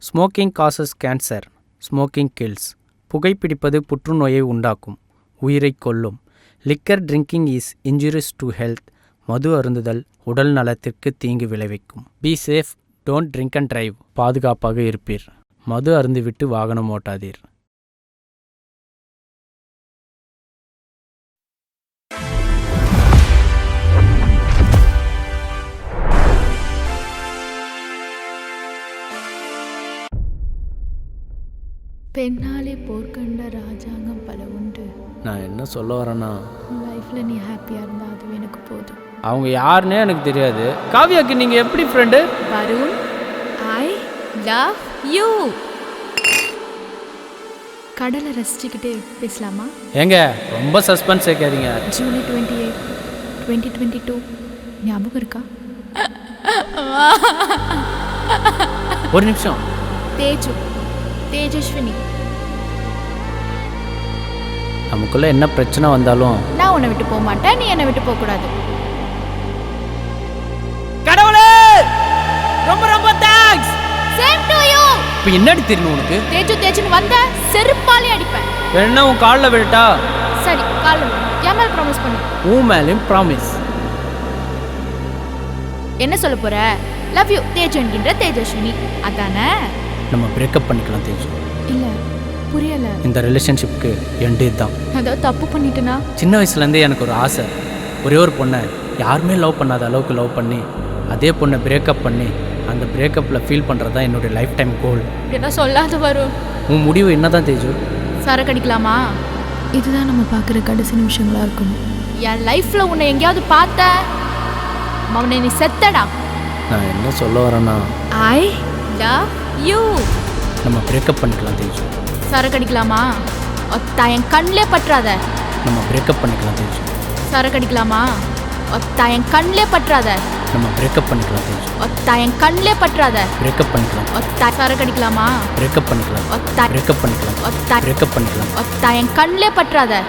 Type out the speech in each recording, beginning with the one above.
Smoking causes cancer, smoking kills. புகைப்பிடிப்பது புற்றுநோயை உண்டாக்கும், உயிரை கொல்லும். Liquor drinking is injurious to health. மது அருந்துதல் உடல் நலத்திற்கு தீங்கு விளைவிக்கும். Be safe, don't drink and drive. பாதுகாப்பாக இருப்பீர். மது அருந்திவிட்டு வாகனம் ஓட்டாதீர். பெண்ணாலே போர்க்கண்ட ராஜாங்கம் பல உண்டு. நான் என்ன சொல்ல வரேன்னா, லைஃப்பில் நீ ஹாப்பியாக இருந்தால் அது எனக்கு போதும். அவங்க யாருன்னே எனக்கு தெரியாது. காவியாக்கு நீங்கள் எப்படி friend? Varun, I love you. கடலை ரசிச்சுக்கிட்டே பேசலாமா? ஏங்க ரொம்ப சஸ்பென்ஸ் வைக்காதீங்க. ஜூலை 28, 2022 ஞாபகம் இருக்கா? ஒரு நிமிஷம். தேஜஸ்வினி. நமக்குள்ள என்ன பிரச்சனை வந்தாலும் நான் உன்னை விட்டு போக மாட்டேன், நீ என்னை விட்டு போக கூடாது. கடவுளே ரொம்ப ரொம்ப தேங்க்ஸ். Same to you. இப்போ என்னடி தெரியணும் உனக்கு? தேஜுன்னு வந்த செருப்பாலே அடிப்பேன். வேணா உன் காலில் விழட்டா? சரி, காலில் விழு. என் மேல ப்ராமிஸ் பண்ணு. உன் மேலேயும் ப்ராமிஸ். என்ன சொல்ல போற? லவ் யூ தேஜு என்கின்ற தேஜஸ்வினி, அதானே? நம்ம பிரேக்கப் பண்ணிக்கலாம் தேஜு. இல்ல, புரியல. இந்த ரிலேஷன்ஷிப்க்கு எண்டு தான். ஏதாவது தப்பு பண்ணிட்டேனா? சின்ன வயசுலேருந்தே எனக்கு ஒரு ஆசை. ஒரே ஒரு பொண்ணை யாருமே லவ் பண்ணாத அளவுக்கு லவ் பண்ணி அதே பொண்ணை பிரேக்கப் பண்ணி அந்த பிரேக்கப்பில் ஃபீல் பண்ணுறது தான் என்னுடைய லைஃப் டைம் கோல். என்ன சொல்லாத வரும். உன் முடிவு என்ன தான் தேஜு? சரக்கு அடிக்கலாமா? இதுதான் நம்ம பார்க்குற கடைசி நிமிஷங்களா இருக்கும். என் லைஃப்பில் உன்னை எங்கேயாவது பார்த்த அவனை நீ செத்தடா. நான் என்ன சொல்ல வரேன்னா, ஐ லவ் யூ. நம்ம பிரேக்கப் பண்ணிக்கலாம் தேஜு. சரக்கு அடிக்கலாமா? ஒத்தா என் கண்ணிலே பற்றாத. நம்ம பிரேக்கப் பண்ணிக்கலாம் தேஜு. சரக்கு அடிக்கலாமா? ஒத்தா என் கண்ணிலே பற்றாத. நம்ம பிரேக்கப் பண்ணிக்கலாம் தேஜு. ஒத்தா என் கண்ணிலே பற்றாத. பிரேக்கப் பண்ணிக்கலாம். ஒத்தா சரக்கு அடிக்கலாமா? பிரேக்கப் பண்ணிக்கலாம். ஒத்தா பிரேக்கப் பண்ணிக்கலாம். ஒத்தா பிரேக்கப் பண்ணிக்கலாம். ஒத்தா என் கண்ணிலே பற்றாத.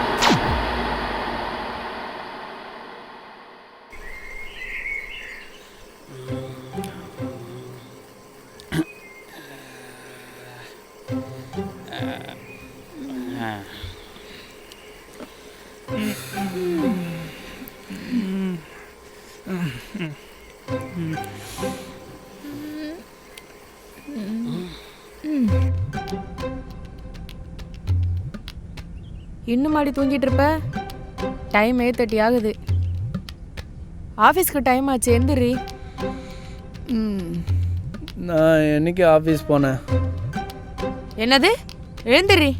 இன்னும் மாடி தூங்கிட்டு இருப்ப? டைம் 8:30 ஆகுது. ஆஃபீஸ்க்கு டைம் ஆச்சு, எந்திரி. நான் என்னைக்கு ஆஃபீஸ் போனேன்? என்னது? எழுந்திரி.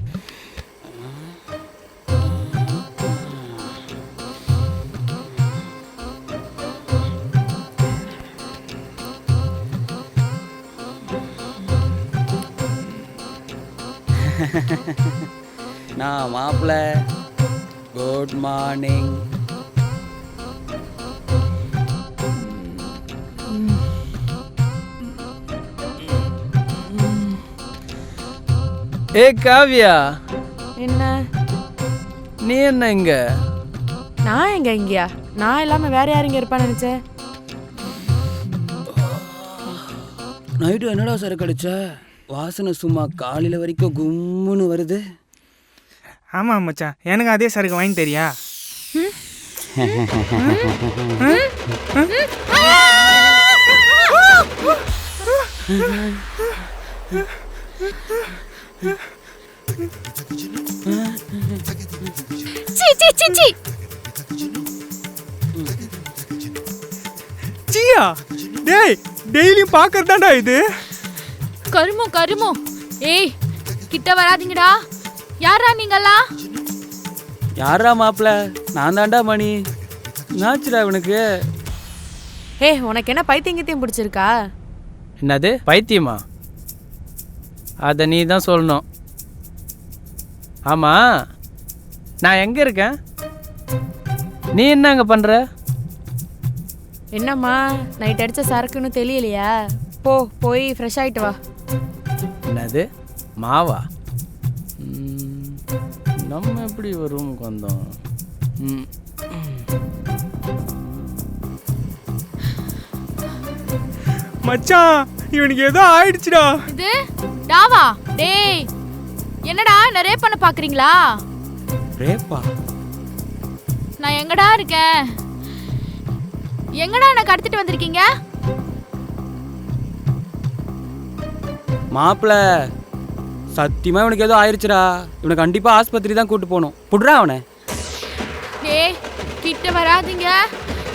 நான் மாப்பிள்ள. Good morning. ஏ காவியா, என்ன? நீ என்ன இங்க? நான் எங்க இங்கயா? நான் இல்லாம வேற யார் இங்க இருப்பான்னு நினைச்சேன். நைட்டு என்னடா சரக்கு அடிச்ச? வாசனை சும்மா காலையில் வரைக்கும் கும்முன்னு வருது. ஆமாம் மச்சான், எனக்கு அதே சரக்கு வாங்கி தெரியா? சியா, டேய் டெய்லியும் பார்க்கறதாண்டா இது. கருமோ. ஏய், கிட்ட வராதீங்கடா. யாரா நீங்களா? யாரா மாப்பிள்ள? நான் தாண்டா மணி. என்னாச்சுடா இவனுக்கு? உனக்கு என்ன பைத்தியம் பிடிச்சிருக்கா? என்னது பைத்தியமா? அதை நீ தான் சொல்லணும். ஆமாம், நான் எங்கே இருக்கேன்? நீ என்ன அங்கே பண்ணுற? என்னம்மா, நைட் அடித்த சரக்குன்னு தெரியலையா? போய் ஃப்ரெஷ் ஆகிட்டு வா. என்னது மாவா? நம்ம எப்படி ஒரு ரூமுக்கு வந்தோம்? மச்சான், இவனுக்கு ஏதோ ஆயிடுச்சுடா. இது டாவா டேய் என்னடா என்ன ரேப் பண்ண பாக்குறீங்களா? ரேப்பா? நான் எங்கடா இருக்கேன்? எங்கடா என்ன கடத்திட்டு வந்திருக்கீங்க? மாப்பிள்ள சத்தியமா இவனுக்கு ஏதோ ஆயிடுச்சுடா. இவனை கண்டிப்பா ஆஸ்பத்திரி தான் கூட்டு போகணும். புடுறா அவனை. டேய் கிட்ட வராதீங்க,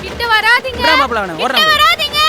கிட்ட வராதீங்க, புடுறா மாப்பிள்ள அவனை. கிட்ட ஓடுறா. வராதீங்க.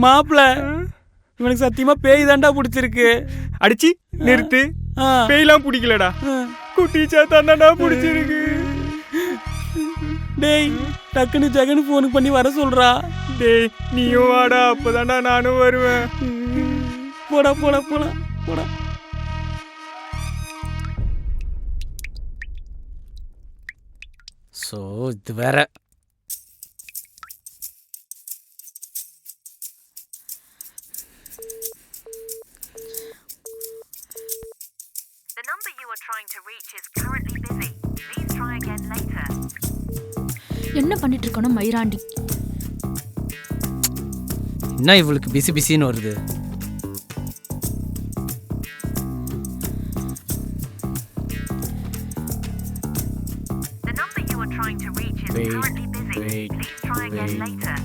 மாப்பிள்ள இவனுக்கு சத்தியமா பேய் தாண்டா பிடிச்சிருக்கு. அடிச்சி நிறுத்து. பேய்லாம் பிடிக்கலடா, குட்டி சாத்தான் தான்டா பிடிச்சிருக்கு. டேய் டக்குன்னு ஜெகன் ஃபோனுக்கு பண்ணி வர சொல்றா. டேய் நீயும் வாடா, அப்பதான்டா நானும் வருவேன். போடா போடா போடா போடா. ஸோ இது வேற. The number you are trying to reach is currently busy. Please try again later. என்ன பண்ணிட்டு இருக்கணும் மயிராண்டி? என்ன இவளுக்கு பிசி பிசின்னு வருது? The number you are trying to reach is currently busy. Please try again later.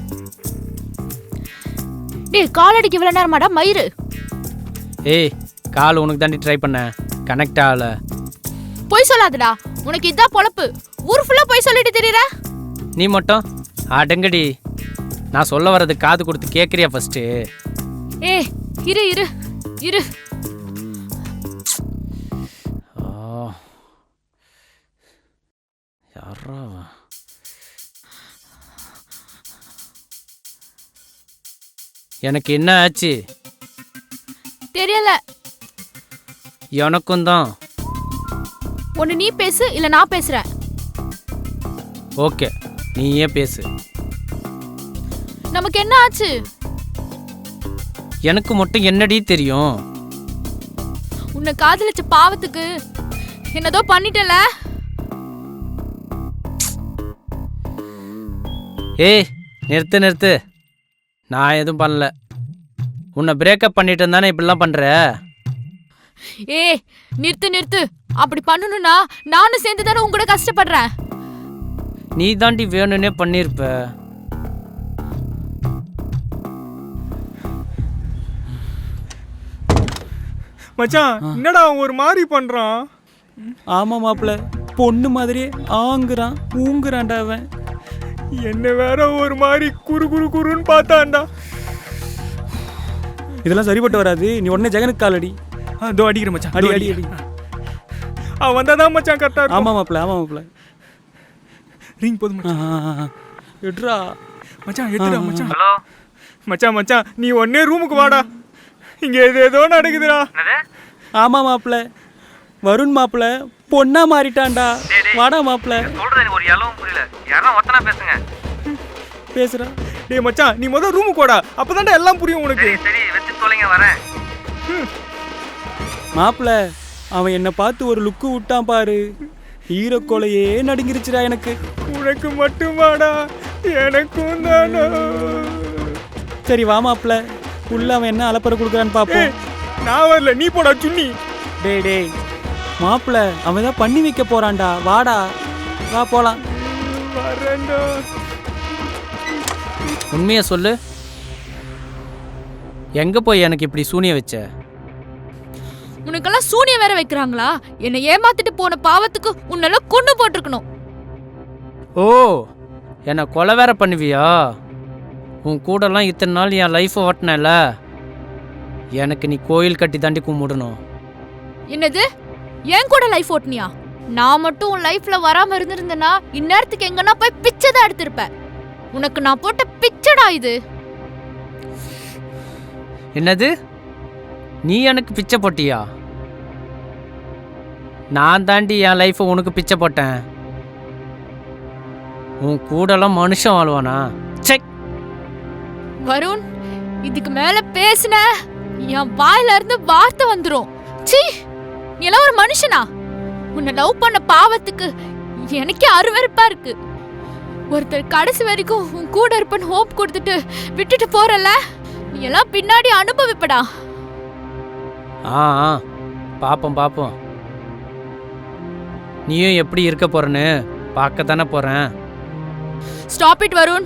டேய் கால் அடிக்க இவ்வளவு நேரமாடா மயிறு? ஏய் கால் உனக்கு தாண்டி ட்ரை பண்ண, கனெக்ட் ஆகல. பொய் சொல்லாதடா, உனக்கு இதான் பொழப்பு. ஊர் ஃபுல்லா பொய் சொல்லிட்டு திரியற. நீ மட்டும் அடங்கடி. நான் சொல்ல வர்றது காது கொடுத்து கேட்குறியா ஃபஸ்ட்டு? ஏய் இரு இரு இரு. யாரா எனக்கு என்ன ஆச்சு தெரியல. எனக்கும் தான். ஒன்னு நீ பேசு இல்ல நான் பேசுறேன். ஓகே நீயே பேசு. நமக்கு என்ன ஆச்சு? எனக்கு மட்டும் என்னடி தெரியும்? உன்னை காதலிச்ச பாவத்துக்கு என்னதோ பண்ணிட்டல. ஏய் நிறுத்து நிறுத்து. நான் எதுவும் பண்ணல. உன்னை பிரேக்கப் பண்ணிட்டு இருந்தானே இப்படிலாம் பண்ணுற? ஏய் நிறுத்து நிறுத்து. அப்படி பண்ணணும்னா நானும் சேர்ந்து தானே உங்க கூட கஷ்டப்படுறேன். நீ தாண்டி வேணும்னே பண்ணியிருப்ப. மச்சான் என்னடா அவன் ஒரு மாதிரி பண்றான்? ஆமா மாப்பிள்ள பொண்ணு மாதிரியே ஆங்குறான் ஊங்குறான்டா அவன். என்ன வேற ஒரு மாதிரி குறு குறு குறுன்னு பார்த்தான்டா. இதெல்லாம் சரிப்பட்டு வராது. நீ உடனே ஜெகனுக்கு கால் அடி. அதோ அடிக்கிற மச்சான். அடி அடி அடி. அவன் வந்தாதான் மச்சான் கரெக்டா இருக்கும். ஆமா மாப்பிள்ள ஆமா மாப்பிள்ள. ரிங் போதும் மச்சான். எட்ரா மச்சான் எடுத்துடா மச்சான். ஹலோ மச்சான் மச்சான் நீ ஒன்னே ரூமுக்கு வாடா. இங்க ஏதோ நடக்குதுடா. ஆமா மாப்பிள்ள வருண் மாப்பிள்ள பொண்ணா மாறிட்டான்டா. வாடா மாப்பிள்ள. சொல்றது எனக்கு ஒரு எல்லவும் புரியல. யாரா ஒத்தனா பேசுங்க. பேசுறா. டேய் மச்சான் நீ முதல்ல ரூமுக்கு போடா, அப்பதான்டா எல்லாம் புரியும் உனக்கு. சரி வச்சு தொலைங்க வரேன். மாப்பிள்ள அவன் என்ன பார்த்து ஒரு லுக்கு விட்டான் பாரு, ஈரக்கோலையே நடுங்கிருச்சுடா எனக்கு. உனக்கு மட்டுமாடா, எனக்கும் தானா? சரி வா மாப்பிள்ள, உள்ள அவன் என்ன அலப்பறை கொடுக்குறான்னு பாப்போம். நான் வரல, நீ போடா சுன்னி. டேய் டேய் மாப்பிள்ள அவன் தான் பண்ணி வைக்க போறான்டா, வாடா வா போலாம். வரேன்டா. உண்மையை சொல்லு, எங்கே போய் எனக்கு இப்படி சூனிய வச்ச? உனக்கெல்லாம் சூனியம் வேற வைக்கிறாங்களா? என்னை ஏமாத்திட்டு போன பாவத்துக்கு உன்னெல்லாம் கொண்டு போட்டிருக்கணும். ஓ, என்னை கொலை வேற பண்ணுவியா? உன் கூடலாம் இத்தனை நாள் என் லைஃப்பை ஓட்டினல, எனக்கு நீ கோயில் கட்டி தாண்டி கும்பிடணும். என்னது, என் கூட லைஃப் ஓட்டுனியா? நான் மட்டும் உன் லைஃப்ல வராம இருந்திருந்தேன்னா இந்நேரத்துக்கு எங்கன்னா போய் பிச்சை தான் எடுத்திருப்பேன். உனக்கு நான் போட்ட பிச்சைடா இது. என்னது, நீ எனக்கு பிச்சை போட்டியா? நான் தாண்டி என் லைஃப்பை உனக்கு பிச்சை போட்டேன். உன் கூடலாம் மனுஷன் வாழ்வானா? செக். வருண், இதுக்கு மேல பேசுன என் வாயில இருந்து வார்த்தை வந்துரும். சீ, நீ எல்லாம் ஒரு மனுஷனா? உன்னை லவ் பண்ண பாவத்துக்கு எனக்கே அருவருப்பா இருக்கு. ஒருத்தர் கடைசி வரைக்கும் உன் கூட இருப்பேன்னு ஹோப் கொடுத்துட்டு விட்டுட்டு போறல, நீ எல்லாம் பின்னாடி அனுபவிப்படா. ஆ பாப்போம் பாப்போம், நீயும் எப்படி இருக்க போறன்னு பார்க்க தானே போறேன். ஸ்டாப் இட் வருண்,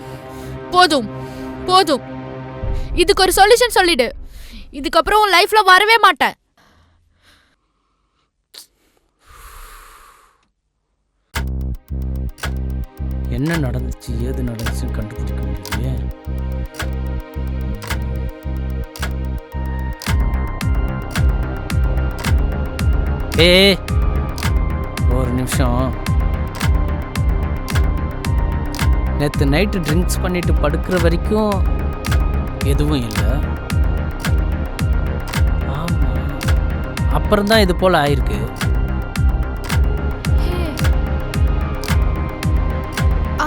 போதும் போதும். இதுக்கு ஒரு சொல்யூஷன் சொல்லிடு. இதுக்கப்புறம் உன் லைஃப்ல வரவே மாட்டேன். என்ன நடந்துச்சு ஏது நடந்துச்சுன்னு கண்டுபிடிக்க முடியலையே. ஏய் ஒரு நிமிஷம். நேற்று நைட்டு ட்ரிங்க்ஸ் பண்ணிட்டு படுக்கிற வரைக்கும் எதுவும் இல்லை. ஆமாம், அப்புறம்தான் இது போல் ஆயிருக்கு.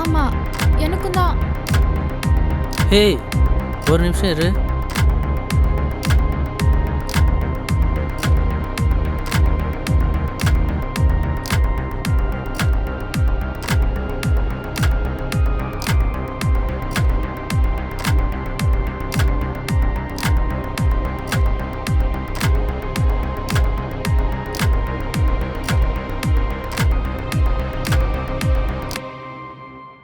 ஆமா, எனக்கும் தான். ஹே ஒரு நிமிஷம் இரு.